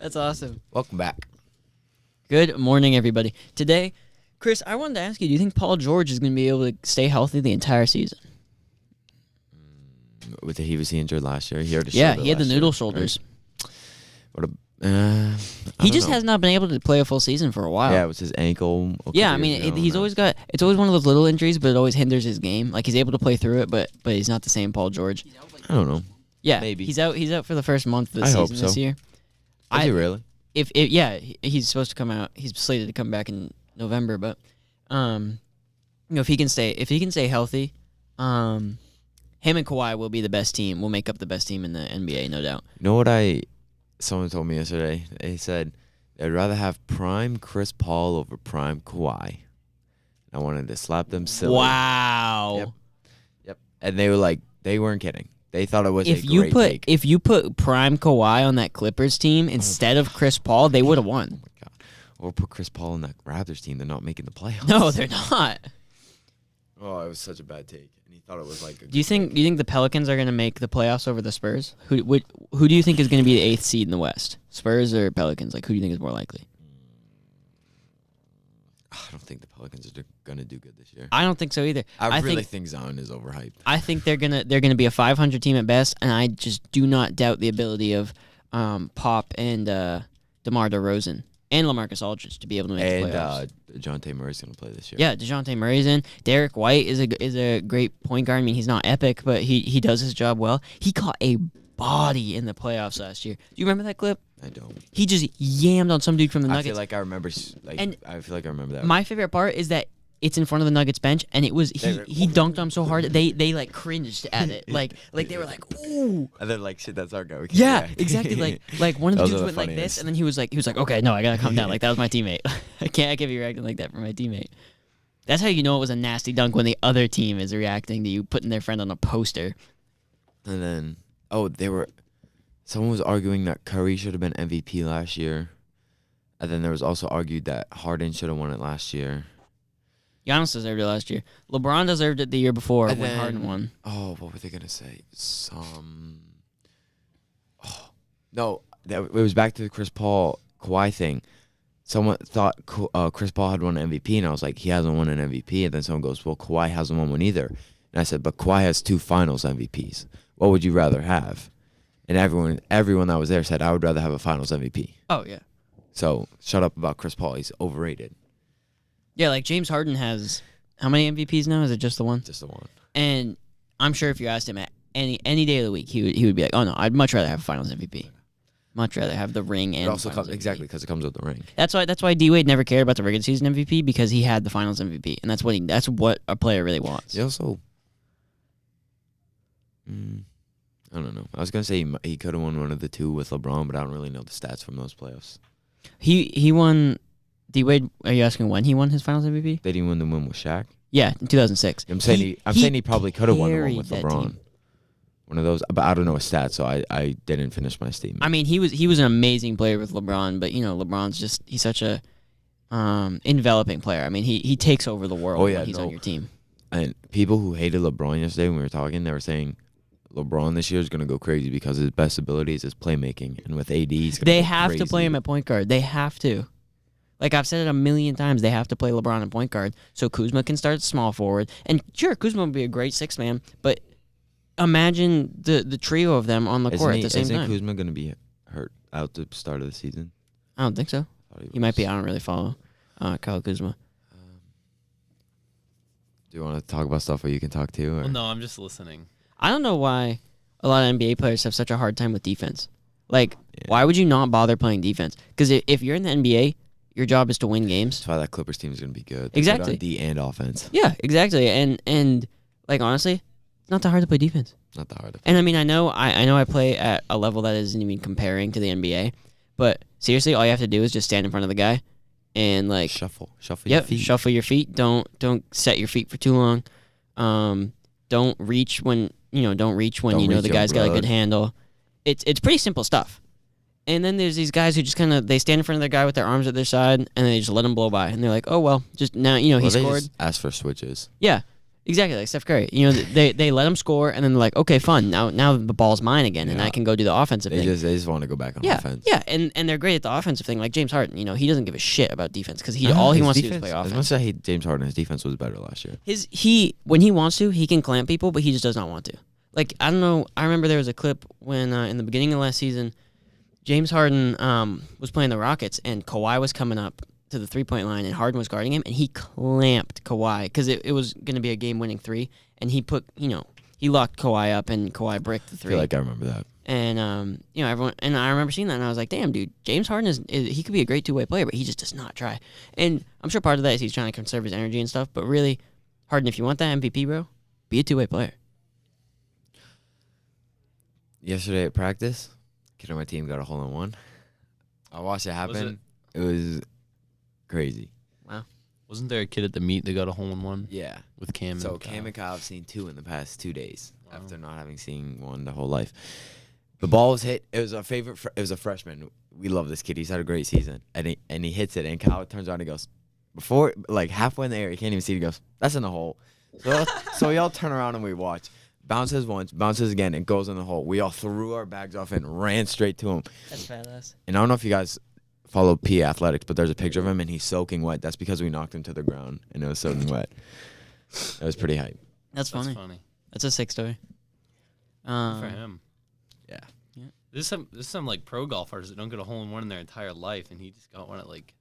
That's awesome. Welcome back. Good morning, everybody. Today, Chris, I wanted to ask you, do you think Paul George is going to be able to stay healthy the entire season? He was injured last year. He hurt his Yeah, shoulder he had the last noodle year, shoulders. Right? He just has not been able to play a full season for a while. Yeah, it was his ankle. Yeah, I mean, he's always got. It's always one of those little injuries, but it always hinders his game. Like he's able to play through it, but he's not the same Paul George. I don't know. Yeah, Maybe. he's out. He's out for the first month of the I hope season this so. year. Is he really? He's supposed to come out. He's slated to come back in November, but if he can stay healthy, him and Kawhi will be the best team. Will make up the best team in the NBA, no doubt. You know what someone told me yesterday? They said they'd rather have prime Chris Paul over prime Kawhi. I wanted to slap them silly. Wow. Yep. And they were like, they weren't kidding. They thought it was If a you great put take. if you put prime Kawhi on that Clippers team instead of Chris Paul, they would have won. Oh my God. Or put Chris Paul in that Raptors team. They're not making the playoffs. No, they're not. Oh, it was such a bad take. And he thought it was like a Do you think the Pelicans are going to make the playoffs over the Spurs? Who do you think is going to be the 8th seed in the West? Spurs or Pelicans? Like who do you think is more likely? I don't think the Pelicans are going to do good this year. I don't think so either. I really think Zion is overhyped. I think they're gonna be a 500 team at best, and I just do not doubt the ability of Pop and DeMar DeRozan and LaMarcus Aldridge to be able to make the playoffs. And DeJounte Murray's going to play this year. Yeah, DeJounte Murray's in. Derek White is a great point guard. I mean, he's not epic, but he does his job well. He caught a body in the playoffs last year. Do you remember that clip? I don't. He just yammed on some dude from the Nuggets. I feel like I remember. I feel like I remember that. My favorite part is that it's in front of the Nuggets bench, and it was he dunked on him so hard they like cringed at it, like they were like, ooh. And then like, shit, that's our guy. Yeah, exactly. Like one of the Those dudes are the went like this, funniest. and then he was like, okay, no, I gotta calm down. Like that was my teammate. I can't be reacting like that for my teammate. That's how you know it was a nasty dunk when the other team is reacting to you putting their friend on a poster. And then someone was arguing that Curry should have been MVP last year, and then there was also argued that Harden should have won it last year. Giannis deserved it last year. LeBron deserved it the year before And when then- Harden won. Oh, what were they gonna say? No, it was back to the Chris Paul Kawhi thing. Someone thought Chris Paul had won an MVP, and I was like, he hasn't won an MVP. And then someone goes, well, Kawhi hasn't won one either. And I said, but Kawhi has 2 Finals MVPs. What would you rather have? And everyone that was there said, I would rather have a Finals MVP. Oh yeah. So shut up about Chris Paul. He's overrated. Yeah, like James Harden has how many MVPs now? Is it just the one? Just the one. And I'm sure if you asked him at any day of the week, he would be like, "Oh no, I'd much rather have a Finals MVP. Much rather have the ring and It also Finals comes MVP." because it comes with the ring. That's why D Wade never cared about the regular season MVP because he had the Finals MVP, and that's what a player really wants. He also, I don't know. I was gonna say he could have won one of the 2 with LeBron, but I don't really know the stats from those playoffs. He won. D Wade, are you asking when he won his Finals MVP? They didn't win the one with Shaq. Yeah, in 2006. I'm saying he probably could have won the one with carried that LeBron. team. One of those, but I don't know his stats, so I didn't finish my statement. I mean, he was an amazing player with LeBron, but LeBron's he's such a enveloping player. I mean, he takes over the world when he's on your team. And people who hated LeBron yesterday when we were talking, they were saying LeBron this year is going to go crazy because his best ability is his playmaking, and with AD, he's going They have to play him at point guard. They have to. Like I've said it a million times, they have to play LeBron at point guard so Kuzma can start small forward. And sure, Kuzma would be a great 6-man, but imagine the trio of them on the court at the same time. Isn't Kuzma going to be hurt out the start of the season? I don't think so. He might be. I don't really follow Kyle Kuzma. Do you want to talk about stuff where you can talk too? Or? Well, no, I'm just listening. I don't know why a lot of NBA players have such a hard time with defense. Like, why would you not bother playing defense? Because if you're in the NBA, your job is to win games. That's why that Clippers team is going to be good. They're Exactly. good on D and offense. Yeah, exactly. And like honestly, it's not that hard to play defense. Not that hard. And I mean, I know I play at a level that isn't even comparing to the NBA, but seriously, all you have to do is just stand in front of the guy and like Shuffle your feet. Shuffle your feet. Don't set your feet for too long. Don't reach when Don't reach when Don't the reach guy's got a overload. good handle. It's pretty simple stuff. And then there's these guys who just they stand in front of their guy with their arms at their side, and they just let him blow by. And they're like, oh, well, just now, he They scored. just ask for switches. Yeah. Exactly, like Steph Curry. You know, they let him score, and then they're like, okay, fun. Now the ball's mine again, and Yeah. I can go do the offensive They thing. just want to go back on Yeah, offense. yeah, and they're great at the offensive thing. Like James Harden, you know, he doesn't give a shit about defense because all he His wants to do is defense- play As offense. much as I hate James Harden, his defense was better last year. When he wants to, he can clamp people, but he just does not want to. Like, I don't know. I remember there was a clip when in the beginning of last season, James Harden was playing the Rockets, and Kawhi was coming up to the 3-point line, and Harden was guarding him, and he clamped Kawhi because it was going to be a game-winning three, and he locked Kawhi up, and Kawhi bricked the I three. feel like I remember that. And everyone, and I remember seeing that, and I was like, "Damn, dude, James Harden is he could be a great two-way player, but he just does not try." And I'm sure part of that is he's trying to conserve his energy and stuff. But really, Harden, if you want that MVP, bro, be a two-way player. Yesterday at practice, kid on my team got a hole-in-one. I watched it happen. It was crazy. Wasn't there a kid at the meet that got a hole-in-one Yeah. with Cam? So and Cam Kyle? and Kyle have seen 2 in the past 2 days Wow. after not having seen one the whole life. The ball was hit. It was our favorite. It was a freshman. We love this kid. He's had a great season, and he hits it. And Kyle turns around and goes, before like halfway in the air, he can't even see it. He goes, "That's in the hole." So we all turn around and we watch. Bounces once, bounces again, and goes in the hole. We all threw our bags off and ran straight to him. That's badass. And I don't know if you guys follow P Athletics, but there's a picture of him and he's soaking wet. That's because we knocked him to the ground and it was soaking wet. It was pretty hype. That's funny. That's funny. That's a sick story. Good for him. Yeah. There's some like pro golfers that don't get a hole-in-one in their entire life, and he just got one at like.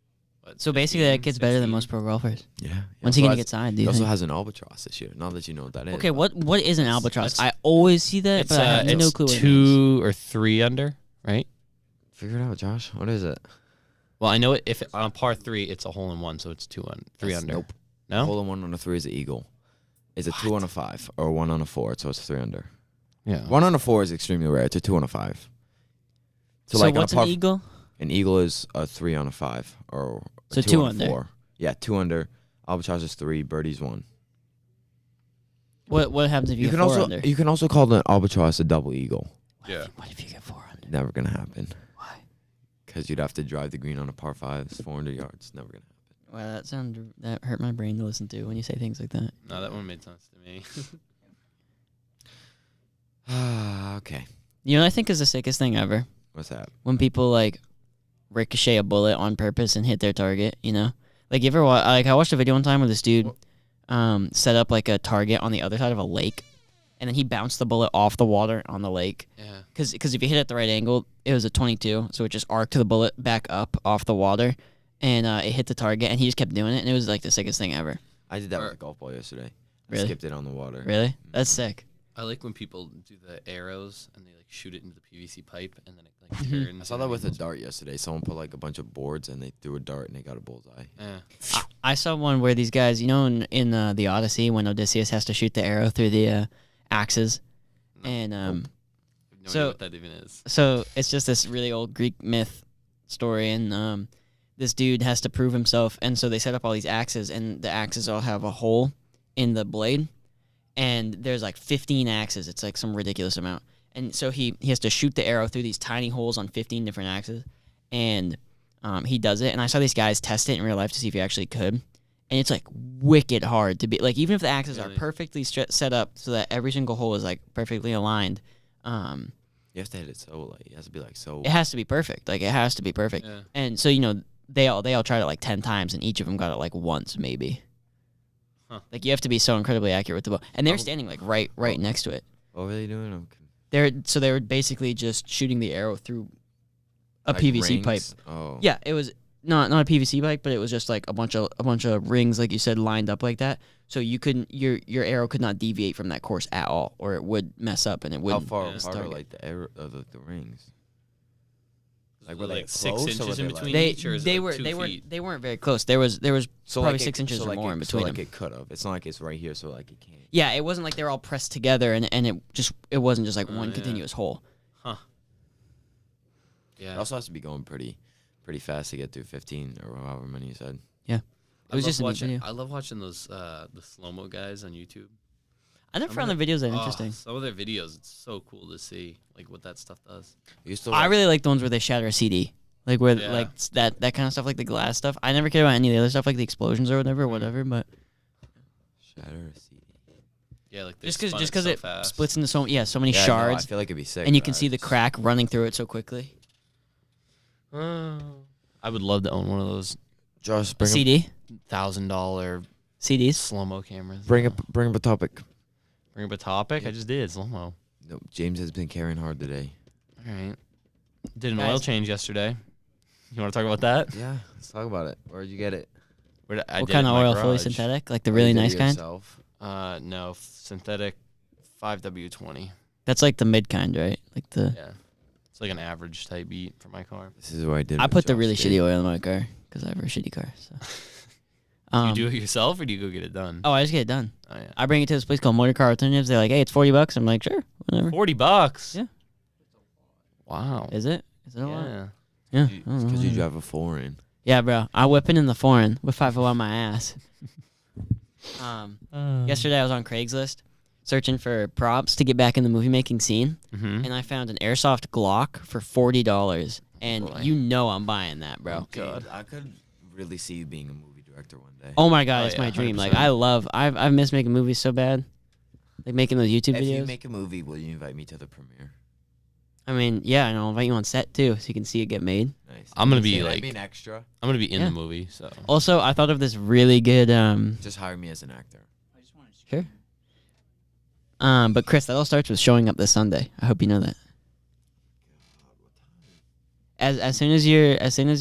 What, So basically, 15, that kid's better than 16? most pro golfers. Yeah. When's he gonna get signed? Do He you also think? has an albatross this year. Now that you know what that is. Okay, what is an albatross? that's- I always see that, It's but I have no it's clue what it means. 2 or 3 under, right? Figure it out, Josh. What is it? Well, I know it, if on a par 3, it's a hole-in-one, so it's 2 on 3 under. Nope. No. Hole in one on a 3 is an eagle. It's a 2 on a 5 or 1 on a 4, so it's 3 under. Yeah. 1 on a 4 is extremely rare. It's a 2 on a 5. So like what's on a an eagle? An eagle is a 3 on a 5 or a So 2 2 on under. a 4. Yeah, 2 under. Albatross is 3. Birdie's 1. What happens if you, You get can 4 also under? you can also call the albatross a double eagle. Yeah. What if you get 4 under? Never gonna happen. Why? Because you'd have to drive the green on a par 5. It's 400 yards. Never gonna Well, that hurt my brain to listen to when you say things like that. No, that one made sense to me. happen. Okay. You know what I think is the sickest thing ever? What's that? When people like ricochet a bullet on purpose and hit their target, you know? Like you ever I watched a video one time where this dude set up like a target on the other side of a lake, and then he bounced the bullet off the water on the lake. Yeah. Because if you hit it at the right angle, it was a 22, so it just arced the bullet back up off the water, and it hit the target, and he just kept doing it, and it was like the sickest thing ever. I did that Or- with a golf ball yesterday. I Really? skipped it on the water. Really? That's sick. I like when people do the arrows and they like shoot it into the PVC pipe and then it like Mhm. turns. I saw that with a dart yesterday. Someone put like a bunch of boards and they threw a dart and they got a bullseye. Yeah. I saw one where these guys, you know, in the Odyssey, when Odysseus has to shoot the arrow through the axes, No. and I have no so- idea what that even is. so it's just this really old Greek myth story, and this dude has to prove himself, and so they set up all these axes, and the axes all have a hole in the blade, and there's like 15 axes. It's like some ridiculous amount, and so he has to shoot the arrow through these tiny holes on 15 different axes, and he does it. And I saw these guys test it in real life to see if he actually could, and it's like wicked hard to be like, even if the axes are Really? perfectly set up so that every single hole is like perfectly aligned. You have to hit it so like it has to be like so. It has to be perfect. Like it has to be perfect. Yeah. And so, you know, they all tried it like 10 times, and each of them got it like once maybe. Huh. Like you have to be so incredibly accurate with the bow. And they're Oh. standing like right next to it. What were they doing? They were basically just shooting the arrow through a Like PVC pipe. rings? Oh. Yeah, it was not a PVC pipe, but it was just like a bunch of rings, like you said, lined up like that. So you couldn't your arrow could not deviate from that course at all, or it would mess up and it How wouldn't. far Yeah. apart are target. like the arrow, the rings? Like, Was were it, they like 6 close, or inches were in they, like- between They each, or is it they like were 2 they weren't feet? they weren't very close. There was So probably like 6 inches so or like more it, in between so like them. it could have. It's not like it's right here, so like it can't. Yeah, it wasn't like they were all pressed together, and it wasn't just like Oh, one yeah. continuous hole. Yeah. It also has to be going pretty fast to get through 15 or however many you said. It was love just a neat watching. video. I love watching those the slow mo guys on YouTube. I never found the videos that interesting. Some of their videos, it's so cool to see like what that stuff does. You used to I watch- really like the ones where they shatter a CD, like where Yeah. like that kind of stuff, like the glass stuff. I never cared about any of the other stuff, like the explosions or whatever. But Shatter a CD. Yeah, like they Just spun because so it fast. splits into so many Yeah, no, I shards, feel like it'd be sick. and you but can I see the just- crack running through it so quickly. I would love to own one of those Josh, A bring CD, $1,000 CDs. slow mo cameras. bring up a topic. Bring up a topic. Yeah. I just did slow mo. No, James has been carrying hard today. All right. Did an Guys. oil change yesterday. You want to talk about that? Yeah, let's talk about it. Where'd you get it? I What did kind it of in my oil? Fully garage. synthetic, like the Oh, really you did it nice kind. yourself? No, synthetic 5W20. That's like the mid kind, right? Like the. Yeah. It's like an average type beat for my car. This is what I did. I with put the Josh really did. shitty oil in my car because I have a shitty car. So. You do it yourself or do you go get it done? Oh, I just get it done. Oh, yeah. I bring it to this place called Motor Car Alternatives. They're like, "Hey, it's $40." I'm like, "Sure, whatever." $40. Yeah. Wow. Is it? Is it a lot? Yeah. Yeah. It's because you drive a foreign. Yeah, bro. I whipping in the foreign with 5 on my ass. Yesterday I was on Craigslist searching for props to get back in the movie making scene, Mm-hmm. and I found an airsoft Glock for $40. And Boy. you know I'm buying that, bro. God. I could really see you being a movie director one day. Oh my god, Oh, it's yeah, my dream. Like 100%. I've missed making movies so bad. Like making those YouTube if videos. you make a movie, will you invite me to the premiere? I mean, yeah, and I'll invite you on set too, so you can see it get made. Nice. I'm gonna be Can I like- be an extra. I'm going to be in Yeah. the movie, so. Also, I thought of this really good Just hire me as an actor. Sure. But Chris, that all starts with showing up this Sunday. I hope you know that. As soon as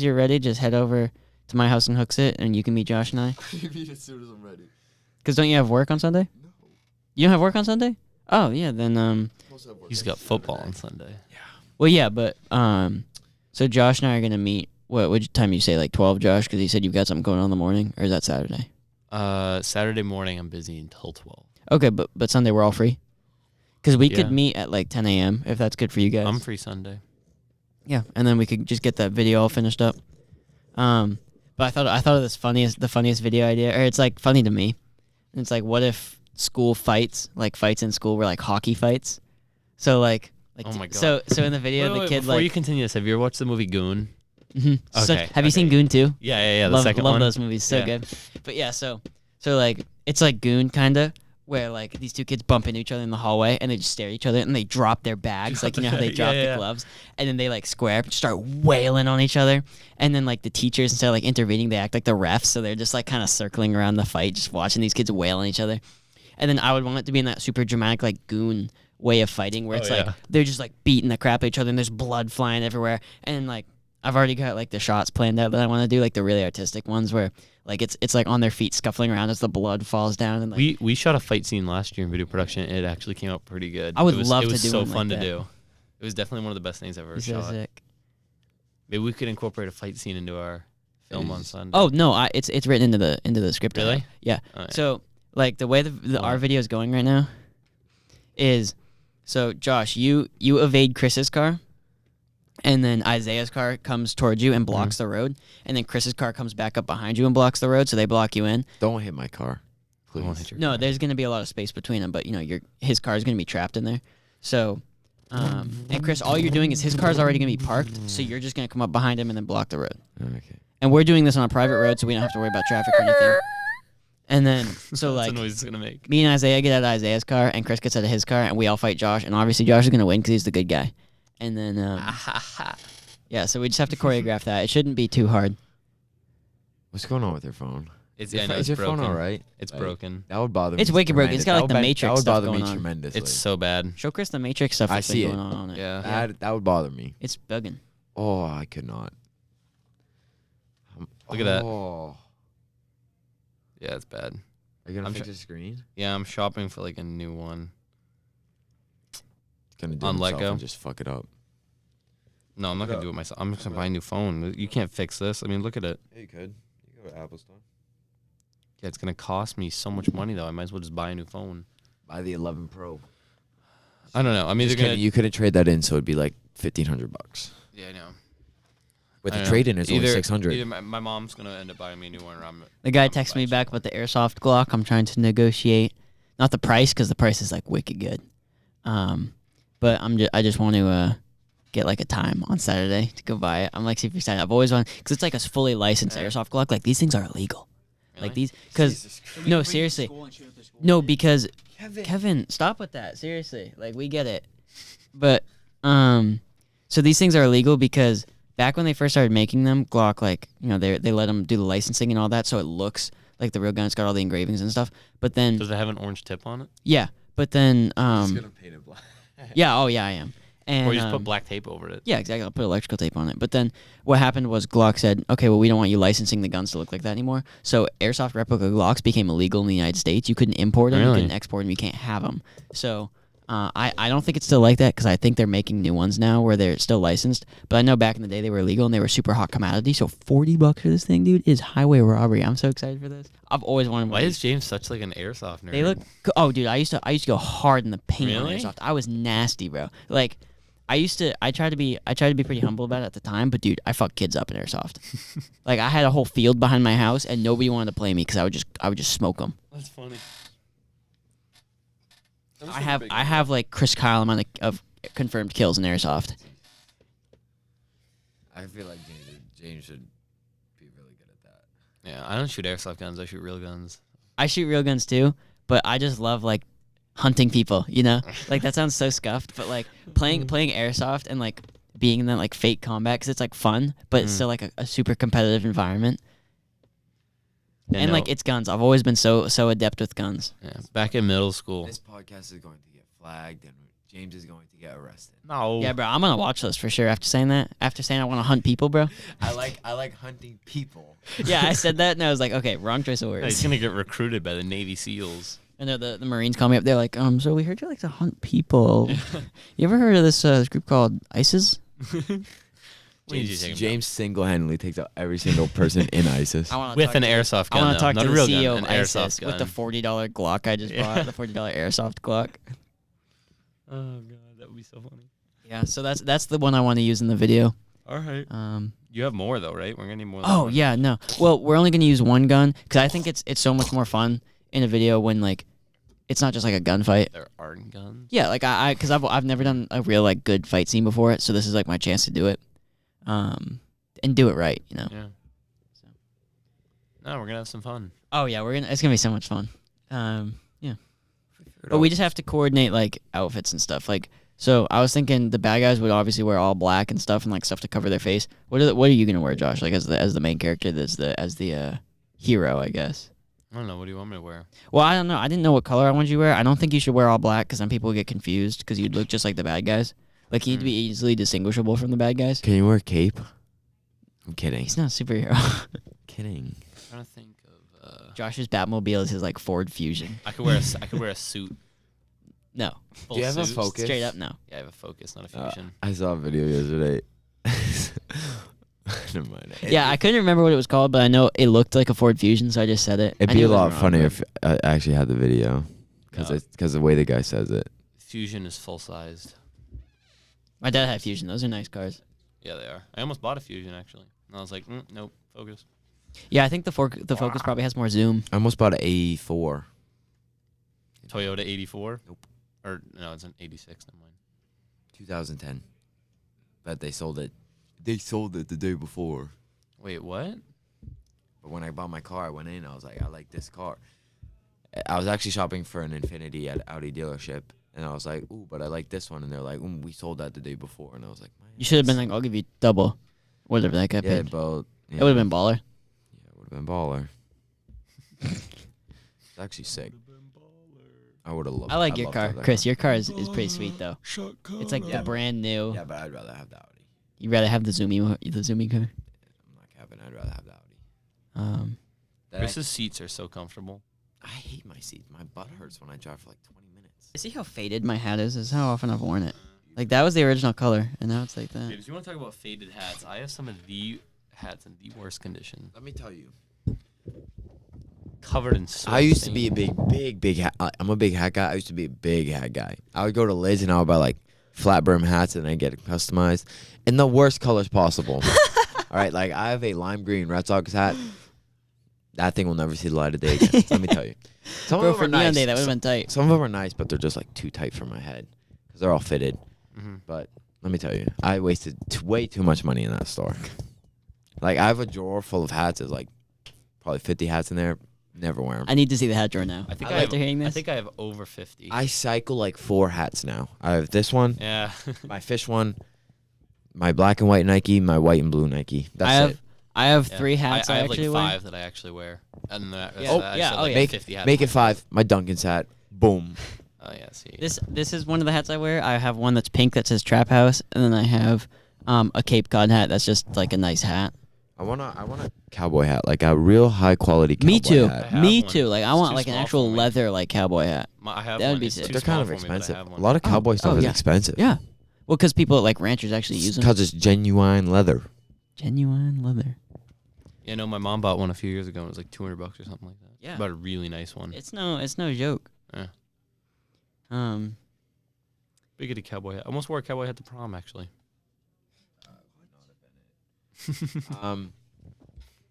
you're ready, just head over to my house in Hooksett, and you can meet Josh and I. You mean as soon as I'm ready? Cause don't you have work on Sunday? No. You don't have work on Sunday? Oh yeah, then He's got football on Sunday. well yeah, but so Josh and I are gonna meet. What time you say, like 12, Josh? Because you said you've got something going on in the morning, or is that Saturday? Saturday morning, I'm busy until 12. Okay, but Sunday we're all free. Cause we Yeah. could meet at like 10 a.m. if that's good for you guys. I'm free Sunday. Yeah, and then we could just get that video all finished up. But I thought of the funniest video idea, or it's like funny to me. And it's like, what if school fights in school were like hockey fights? So like Oh my God. So in the video, Wait, the kid before like. you continue this, have you ever watched the movie Goon? Okay. Have you okay. seen Goon 2? Yeah. The love second love one. those movies, so Yeah. good. But yeah, so like it's like Goon kinda, where like these two kids bump into each other in the hallway and they just stare at each other and they drop their bags, like you know how they Yeah, drop the yeah. gloves, and then they like square up and start wailing on each other, and then like the teachers, instead of like intervening, they act like the refs, so they're just like kind of circling around the fight, just watching these kids wail on each other. And then I would want it to be in that super dramatic like Goon way of fighting, where Oh, it's like yeah. they're just like beating the crap out of each other and there's blood flying everywhere, and like I've already got like the shots planned out that I want to do, like the really artistic ones where like it's like on their feet scuffling around as the blood falls down, and like We shot a fight scene last year in video production. It actually came out pretty good. I would it was, love it to was do so one like fun that. to do. It was definitely one of the best things I've ever it's so shot. sick. Maybe we could incorporate a fight scene into our film on Sunday. Oh no, it's written into the script. I Really? have. Yeah. Oh, yeah. So like the way our Wow. video is going right now is, so Josh, you evade Chris's car, and then Isaiah's car comes towards you and blocks the road, and then Chris's car comes back up behind you and blocks the road, so they block you in. Don't hit my car, I won't please. hit your No, car. there's gonna be a lot of space between them, but you know his car is gonna be trapped in there. So, and Chris, all you're doing is his car's already gonna be parked, so you're just gonna come up behind him and then block the road. Okay. And we're doing this on a private road, so we don't have to worry about traffic or anything. And then, so That's like, the noise it's gonna make. me and Isaiah get out of Isaiah's car, and Chris gets out of his car, and we all fight Josh. And obviously, Josh is gonna win because he's the good guy. And then, yeah, so we just have to choreograph that. It shouldn't be too hard. What's going on with your phone? It's Your yeah, pho- no, is it's your broken. phone all right? It's Like, broken. That would bother me. It's wicked broken. It's got, like, the That would Matrix That would stuff bother going me on. tremendously. It's so bad. Show Chris the Matrix stuff I that's see been it. going on it. Yeah. That would bother me. It's bugging. Oh, I could not. Look at that. Oh. Yeah, it's bad. Are you gonna I'm fix sure- the screen? Yeah, I'm shopping for like a new one. Gonna do On it himself Lego? and just fuck it up. No, I'm not gonna do it myself. I'm just gonna buy a new phone. You can't fix this. I mean, look at it. Yeah, you could. You go to Apple Store. Yeah, it's gonna cost me so much money though. I might as well just buy a new phone. Buy the 11 Pro. I don't know. I mean, Just they're gonna. kidding. You couldn't trade that in, so it'd be like $1,500. Yeah, I know. With I the know. trade in, it's only Either- 600. Either my mom's gonna end up buying me a new one, or I'm. The guy I'm texted me buying back some. about the airsoft Glock. I'm trying to negotiate, not the price, because the price is like wicked good. But I just want to get like a time on Saturday to go buy it. I'm like super excited. I've always wanted, because it's like a fully licensed Yeah. airsoft Glock. Like these things are illegal. Like these, because no, seriously, no, because Kevin, stop with that. Seriously, like we get it, but so these things are illegal because back when they first started making them, Glock, like they let them do the licensing and all that, so it looks like the real gun. It's got all the engravings and stuff. But then Does it have an orange tip on it? yeah, but then Just gonna paint it black. yeah, oh yeah, I am. And Or you just put black tape over it? yeah, exactly. I'll put electrical tape on it. But then what happened was Glock said, okay, well, we don't want you licensing the guns to look like that anymore. So airsoft replica Glocks became illegal in the United States. You couldn't import them, you Really? couldn't export them, you can't have them. So I don't think it's still like that because I think they're making new ones now where they're still licensed. But I know back in the day they were illegal and they were super hot commodity. So $40 for this thing, dude, is highway robbery. I'm so excited for this. I've always wanted one. Why of is these. James such like an airsoft nerd? They look oh, dude, I used to go hard in the paint on Really? airsoft. I was nasty, bro. Like I tried to be pretty humble about it at the time, but dude, I fucked kids up in airsoft. Like I had a whole field behind my house, and nobody wanted to play me because I would just smoke them. That's funny. I have like Chris Kyle amount of confirmed kills in airsoft. I feel like James should be really good at that. Yeah, I don't shoot airsoft guns. I shoot real guns. I shoot real guns too, but I just love like hunting people. You know, like that sounds so scuffed, but like playing airsoft and like being in that like fake combat because it's like fun, but it's still like a super competitive environment. Yeah, And no, like it's guns. I've always been so adept with guns. yeah, back in middle school. This podcast is going to get flagged, and James is going to get arrested. No. Yeah, bro, I'm on a watch list for sure. After saying that, after saying I want to hunt people, bro. I like hunting people. Yeah, I said that and I was like, okay, wrong choice of Yeah, he's words. gonna get recruited by the Navy SEAls. I know the Marines call me up. They're like, so we heard you like to hunt people. You ever heard of this group called ISIS? What did you take him James single-handedly takes out every single person in ISIS. I want with an airsoft I gun. want to talk though. to Not the a real CEO gun, of an ISIS airsoft with the gun. $40 Glock I just bought, the $40 airsoft Glock. Oh god, that would be so funny. Yeah, so that's the one I want to use in the video. All right. Um, You have more though, right? We're gonna need more. Than Oh one. yeah, no. Well, we're only gonna use one gun because I think it's so much more fun in a video when like it's not just like a gunfight. There are guns. Yeah, like because I've never done a real like good fight scene before, so this is like my chance to do it, and do it right, you know. Yeah. So. No, we're gonna have some fun. Oh yeah, it's gonna be so much fun. Yeah, but we just have to coordinate like outfits and stuff. Like, so I was thinking the bad guys would obviously wear all black and stuff and like stuff to cover their face. What are you gonna wear, Josh? Like as the main character, as the hero, I guess. I don't know. What do you want me to wear? Well, I don't know. I didn't know what color I wanted you to wear. I don't think you should wear all black because then people would get confused because you'd look just like the bad guys. Like he'd be easily distinguishable from the bad guys. Can you wear a cape? I'm kidding. He's not a superhero. Kidding. I'm trying to think of. Josh's Batmobile is his like Ford Fusion. I could wear a suit. No, Full Do you have a suit. Focus? straight up no. Yeah, I have a Focus, not a Fusion. I saw a video yesterday. Never mind. Yeah, I couldn't remember what it was called, but I know it looked like a Ford Fusion, so I just said it. It'd I be knew a it was lot wrong, funnier but- if I actually had the video, No. because the way the guy says it. Fusion is full sized. My dad had Fusion. Those are nice cars. Yeah, they are. I almost bought a Fusion actually, and I was like, nope, Focus. Yeah, I think the Focus probably has more zoom. I almost bought an A4. Toyota 84. Nope. Or no, it's an 86. Never mind. 2010. But they sold it. They sold it the day before. Wait, what? But when I bought my car, I went in. I was like, I like this car. I was actually shopping for an Infiniti at Audi dealership, and I was like, ooh, but I like this one. And they're like, we sold that the day before. And I was like, man, You should have been like, I'll give you double, whatever that guy yeah, paid. but It would have been baller. Yeah, it would have been baller. It's actually sick. I would have loved. I like I'd your love to car, have that Chris. car. Your car is pretty sweet though. It's like Yeah. the brand new. Yeah, but I'd rather have the Audi. You'd rather have the zoomy car. I'm not capping. I'd rather have the Audi. That Chris's seats are so comfortable. I hate my seat. My butt hurts when I drive for like 20 minutes. See how faded my hat is? Is how often I've worn it. Like that was the original color, and now it's like that. James, you want to talk about faded hats? I have some of the hats in the worst condition, Let me tell you. covered in sweat. I used to be a big hat. I'm a big hat guy. I used to be a big hat guy. I would go to Lids and I would buy like flat brim hats and I get it customized in the worst colors possible. All right, like I have a lime green Red Sox hat. That thing will never see the light of day again. Let me tell you. Some Bro, of them for are Neon nice. Day, that would have been tight. Some of them are nice, but they're just like too tight for my head because they're all fitted. Mm-hmm. But let me tell you, I wasted way too much money in that store. Like I have a drawer full of hats. There's like probably 50 hats in there. Never wear them. I need to see the hat drawer now. I think After hearing this. I think I have over 50. I cycle like 4 hats now. I have this one, yeah. my fish one, my black and white Nike, my white and blue Nike. That's it. I have Yeah. 3 hats I I have actually like wear. 5 that I actually wear. And that, Yeah. Oh, yeah, oh, yeah. Make 50 hats. Make it 5. My Duncan's hat. Boom. Oh yeah, see. This is one of the hats I wear. I have one that's pink that says Trap House, and then I have a Cape Cod hat that's just like a nice hat. I want a cowboy hat, like a real high quality cowboy Me too. hat. have Me one. too. Like I It's want too like an small actual for me. leather like cowboy hat. I have That would one. be It's sick. too They're small kind of for me, but I expensive. have one. A lot of cowboy stuff is yeah. expensive. Yeah. Well, because people like ranchers actually use them. Because it's genuine leather. Genuine leather. Yeah, no, my mom bought one a few years ago and it was like $200 or something like that. Yeah. She bought a really nice one. It's no joke. Yeah. Big cowboy hat. I almost wore a cowboy hat to prom actually.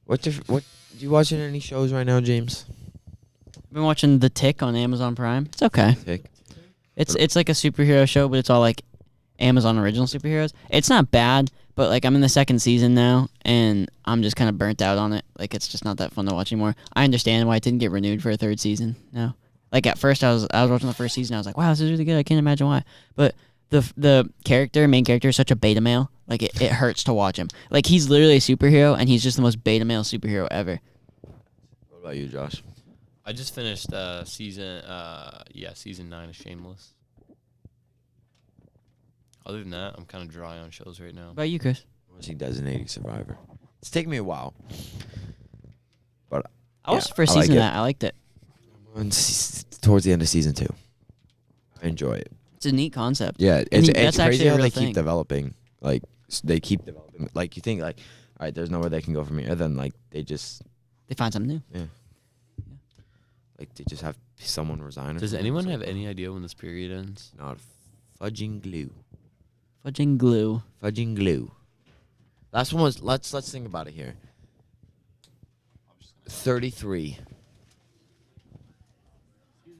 What do you watching any shows right now, James? I've been watching The Tick on Amazon Prime. It's okay. Tick. It's like a superhero show, but it's all like Amazon original superheroes. It's not bad, but like I'm in the 2nd season now, and I'm just kind of burnt out on it. Like it's just not that fun to watch anymore. I understand why it didn't get renewed for a 3rd season now. Like at first I was watching the 1st season, I was like, wow, this is really good. I can't imagine why. But the main character is such a beta male. Like it hurts to watch him. Like he's literally a superhero, and he's just the most beta male superhero ever. What about you, Josh? I just finished season 9 of Shameless. Other than that, I'm kind of dry on shows right now. What about you, Chris? I want to see Designated Survivor. It's taken me a while, but I watched yeah, the first I like season of it. that. I liked it. Towards the end of season 2, I enjoy it. It's a neat concept. Yeah, it's that's crazy actually a how real they thing. keep developing. Like they keep developing. Like you think like, all right, there's nowhere they can go from here. Then like they just They find something new. like they just have someone resign. or Does something. anyone It's have like, any idea when this period ends? Not fudging glue. Fudging glue. Fudging glue. Last one was let's think about it here. 33.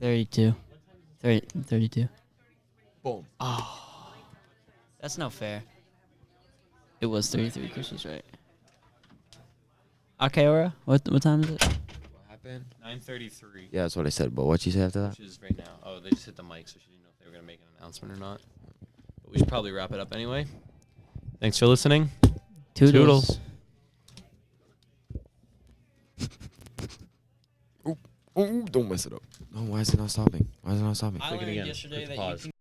32. 32. Boom. Oh. That's no fair. It was 33. Chris was right. Okay, Aura, what time is it? What happened? 9:33. Yeah, that's what I said. But what'd you say after that? Which is right now. Oh, they just hit the mic, so she didn't know if they were gonna make an announcement or not. But we should probably wrap it up anyway. Thanks for listening. Toodles. Oh, don't mess it up. Oh, why is it not stopping? Why is it not stopping? I Click it learned again. yesterday Click that pause. you can